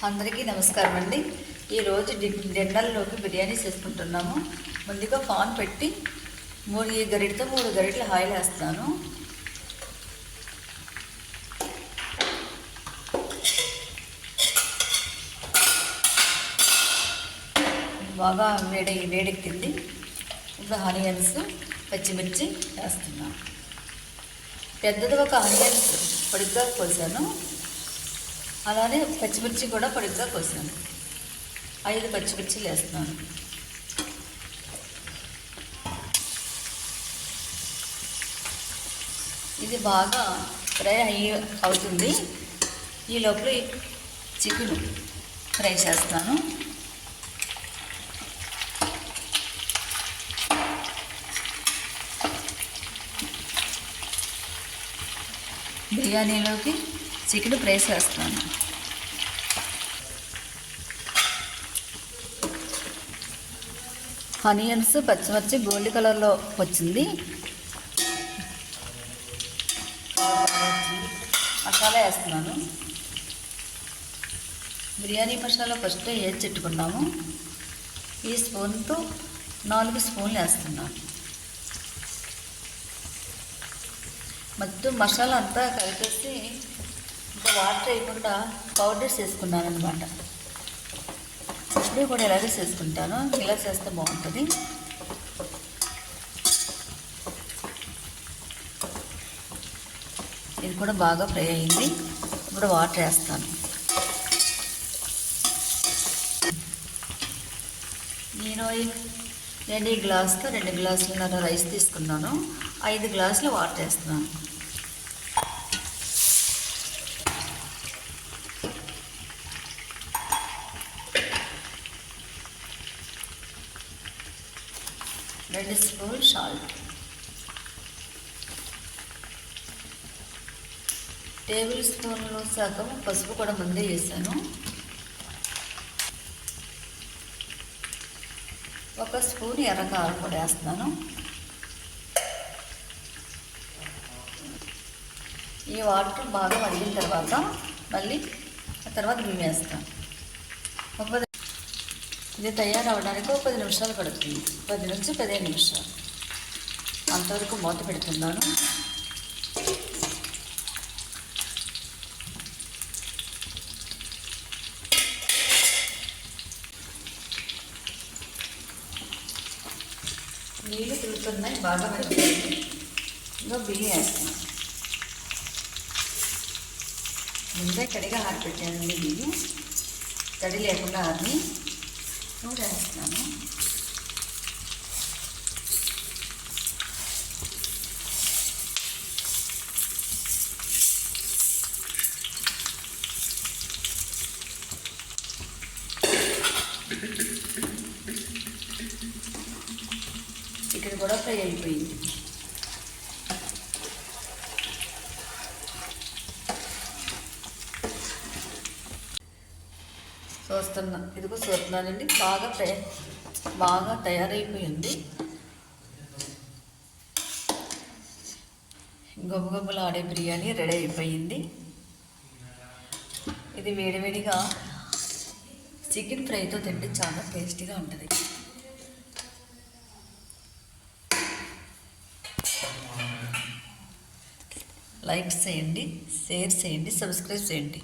అందరికీ నమస్కారం అండి. ఈరోజు డిన్నర్లోకి బిర్యానీ చేసుకుంటున్నాము. ముందుగా పాన్ పెట్టి 3 గరిటెలు ఆయిల్ వేస్తాను. బాగా వేడెక్కింది. ఇప్పుడు ఆనియన్స్, పచ్చిమిర్చి వేస్తున్నాను. పెద్దది ఒక ఆనియన్స్ పొడిగ్గా కోసాను, అలానే పచ్చిమిర్చి కూడా పొడిగ్గా కోసాను. 5 పచ్చిమిర్చిలు వేస్తున్నాను. ఇది బాగా ఫ్రై అవుతుంది. ఈ లోపల చికెన్ ఫ్రై చేస్తాను. బిర్యానీలోకి చికెన్ ఫ్రై చేస్తాను. ఆనియన్స్, పచ్చిమిర్చి గోల్డ్ కలర్లో వచ్చింది. మసాలా వేస్తున్నాను. బిర్యానీ మసాలా ఫస్ట్ వేసి పెట్టుకున్నాము. ఈ స్పూన్తో 4 స్పూన్లు వేస్తున్నాను. మొత్తం మసాలా అంతా కలిపేసి ఇంకా వాటర్ వేయకుండా పౌడర్స్ వేసుకున్నాను అనమాట. ఇప్పుడు కూడా ఇలాగే చేసుకుంటాను. ఇలా చేస్తే బాగుంటుంది. ఇది కూడా బాగా ఫ్రై అయింది. ఇప్పుడు వాటర్ వేస్తాను. నేను ఈ గ్లాస్తో 2 గ్లాసులున్నర రైస్ తీసుకున్నాను. 5 గ్లాసులు వాటర్ వేస్తున్నాను. రెండు స్పూన్ సాల్ట్, టేబుల్ స్పూన్లు సగం పసుపు కూడా ముందే వేసాను. 1 స్పూన్ ఎర్ర కారం కూడా వేస్తున్నాను. ఈ వాటర్ బాగా మరిగిన తర్వాత మళ్ళీ బియ్యం వేస్తాను. ఇది తయారవడానికి 10 నిమిషాలు పడుతుంది. 10 నుంచి 15 నిమిషాలు. అంతవరకు మూత పెడుతున్నాను. నీళ్ళు తిరుగుతున్నాయి, బాగా మరిగిపోయింది. ఇంకా బియ్యం వేస్తాను. ముందే కడిగా ఆరిపెట్టానండి. బియ్యం తడి లేకుండా ఆరిని నూనె వేస్తున్నాను. చికెన్ కూడా ఫ్రై అయిపోయింది. చూస్తున్నానండి. బాగా తయారైపోయింది. గొప్పగొప్పలాడే బిర్యానీ రెడీ అయిపోయింది. ఇది వేడివేడిగా చికెన్ ఫ్రైతో తింటే చాలా టేస్టీగా ఉంటుంది. లైక్ చేయండి, షేర్ చేయండి, సబ్స్క్రైబ్ చేయండి.